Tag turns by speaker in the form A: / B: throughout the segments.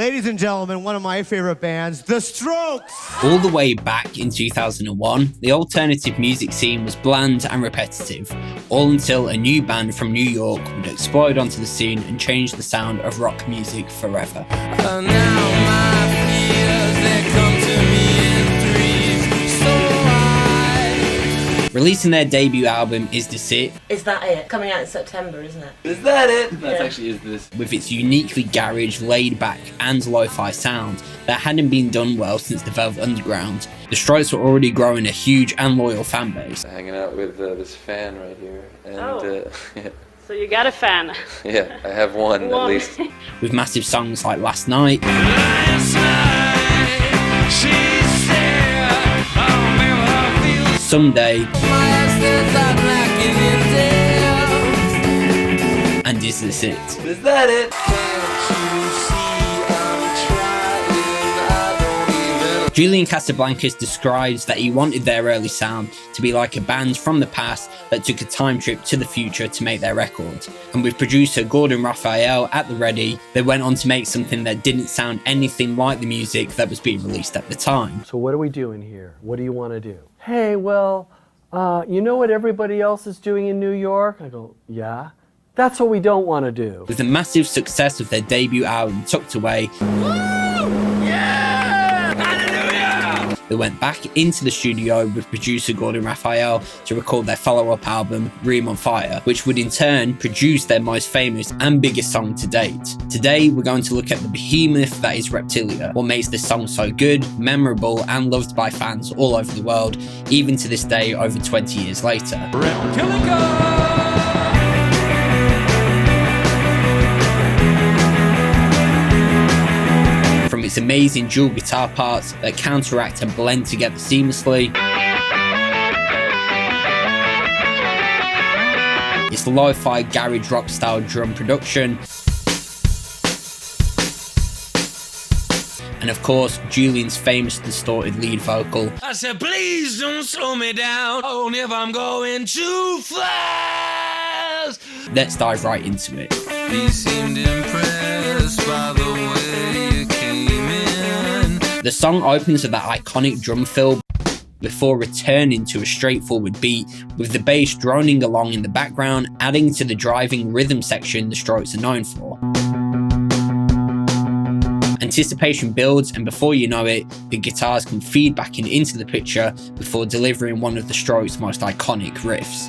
A: Ladies and gentlemen, one of my favorite bands, The Strokes!
B: All the way back in 2001, the alternative music scene was bland and repetitive, all until a new band from New York would explode onto the scene and change the sound of rock music forever. Releasing their debut album, Is This It?
C: Is That It? Coming out in September, isn't it?
D: Is that it? That's actually Is This.
B: With its uniquely garage, laid-back and lo-fi sound that hadn't been done well since the Velvet Underground, the Strokes were already growing a huge and loyal fan base.
D: Hanging out with this fan right here. And, yeah.
E: So you got a fan?
D: Yeah, I have one at least.
B: With massive songs like Last Night, Someday, and Is This It?
D: Is that it?
B: Julian Casablancas describes that he wanted their early sound to be like a band from the past that took a time trip to the future to make their record. And with producer Gordon Raphael at the ready, they went on to make something that didn't sound anything like the music that was being released at the time.
F: So what are we doing here? What do you want to do? Hey, well, you know what everybody else is doing in New York? I go, yeah. That's what we don't want to do.
B: With the massive success of their debut album, Tucked Away, they went back into the studio with producer Gordon Raphael to record their follow-up album, Room on Fire, which would in turn produce their most famous and biggest song to date. Today, we're going to look at the behemoth that is Reptilia, what makes this song so good, memorable, and loved by fans all over the world, even to this day, over 20 years later. Reptilia! From its amazing dual guitar parts that counteract and blend together seamlessly, its lo-fi garage rock style drum production, and of course Julian's famous distorted lead vocal. I said, please don't slow me down, only if I'm going too fast. Let's dive right into it. He seemed impressed by the way you came in. The song opens with that iconic drum fill before returning to a straightforward beat, with the bass droning along in the background, adding to the driving rhythm section the Strokes are known for. Anticipation builds, and before you know it, the guitars come feedbacking into the picture before delivering one of the Strokes' most iconic riffs.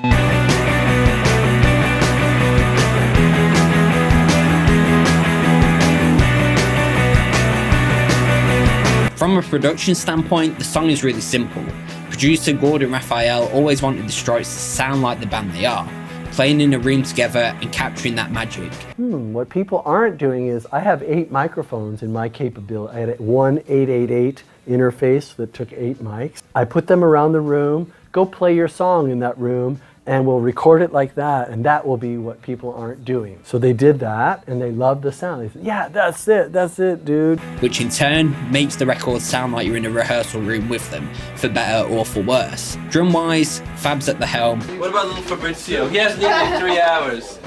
B: From a production standpoint, the song is really simple. Producer Gordon Raphael always wanted the Strokes to sound like the band they are, playing in a room together and capturing that magic.
F: What people aren't doing is, I have 8 microphones in my capability. I had one 888 interface that took 8 mics. I put them around the room, go play your song in that room, and we'll record it like that, and that will be what people aren't doing. So they did that, and they loved the sound. They said, yeah, that's it, dude.
B: Which in turn makes the record sound like you're in a rehearsal room with them, for better or for worse. Drum-wise, Fab's at the helm.
D: What about little Fabrizio? He has nearly 3 hours.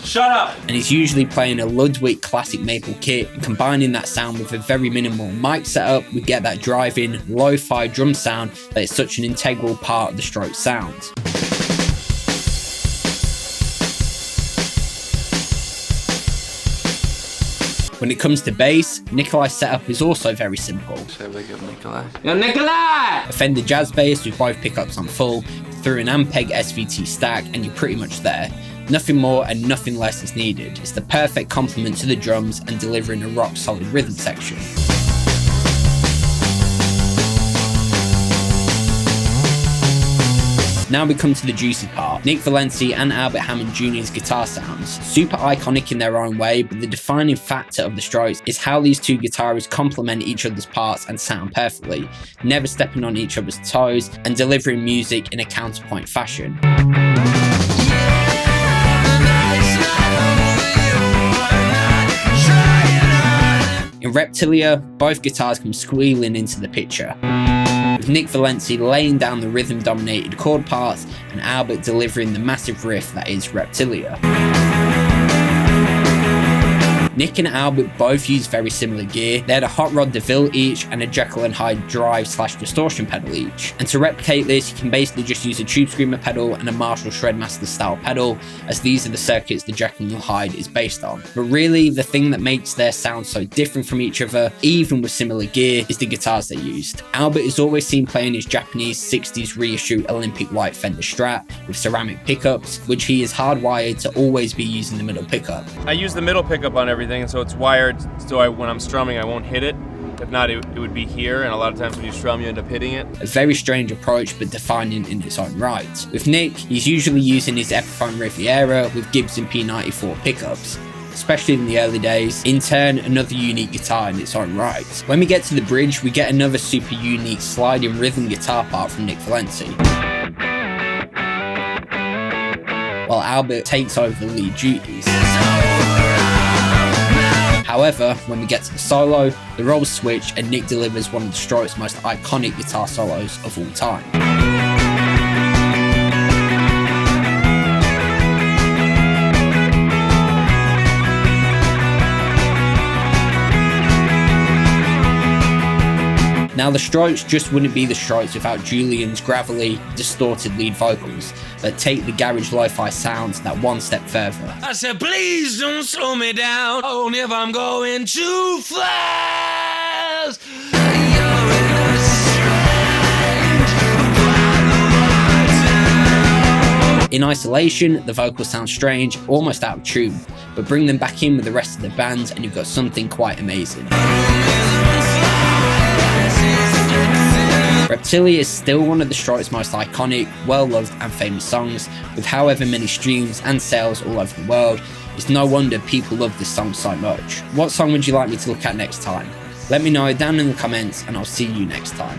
D: Shut up!
B: And he's usually playing a Ludwig classic maple kit, and combining that sound with a very minimal mic setup, we get that driving, lo-fi drum sound that is such an integral part of the Strokes sound. When it comes to bass, Nikolai's setup is also very simple.
D: So big up Nikolai. Yo, Nikolai!
B: A Fender Jazz bass with both pickups on full, through an Ampeg SVT stack, and you're pretty much there. Nothing more and nothing less is needed. It's the perfect complement to the drums and delivering a rock solid rhythm section. Now we come to the juicy part. Nick Valenci and Albert Hammond Jr.'s guitar sounds. Super iconic in their own way, but the defining factor of the Strokes is how these two guitarists complement each other's parts and sound perfectly, never stepping on each other's toes and delivering music in a counterpoint fashion. In Reptilia, both guitars come squealing into the picture, with Nick Valenci laying down the rhythm-dominated chord parts and Albert delivering the massive riff that is Reptilia. Nick and Albert both use very similar gear. They had a Hot Rod DeVille each and a Jekyll and Hyde drive/distortion pedal each. And to replicate this, you can basically just use a Tube Screamer pedal and a Marshall Shredmaster style pedal, as these are the circuits the Jekyll and Hyde is based on. But really, the thing that makes their sound so different from each other, even with similar gear, is the guitars they used. Albert is always seen playing his Japanese 60s reissue Olympic white Fender Strat with ceramic pickups, which he is hardwired to always be using the middle pickup.
E: I use the middle pickup on everything, so it's wired so when I'm strumming I won't hit it. If not, it would be here, and a lot of times when you strum you end up hitting it.
B: A very strange approach, but defining in its own right. With Nick, he's usually using his Epiphone Riviera with Gibson P94 pickups, especially in the early days. In turn, another unique guitar in its own right. When we get to the bridge, we get another super unique sliding rhythm guitar part from Nick Valenti, while Albert takes over the lead duties. However, when we get to the solo, the roles switch and Nick delivers one of the Strokes' most iconic guitar solos of all time. Now, the Strokes just wouldn't be the Strokes without Julian's gravelly, distorted lead vocals that take the garage lo-fi sound that one step further.
G: I said, please don't slow me down, only if I'm going too fast.
B: In isolation, the vocals sound strange, almost out of tune, but bring them back in with the rest of the band and you've got something quite amazing. Reptilia is still one of the Strokes' most iconic, well-loved and famous songs, with however many streams and sales all over the world. It's no wonder people love this song so much. What song would you like me to look at next time? Let me know down in the comments and I'll see you next time.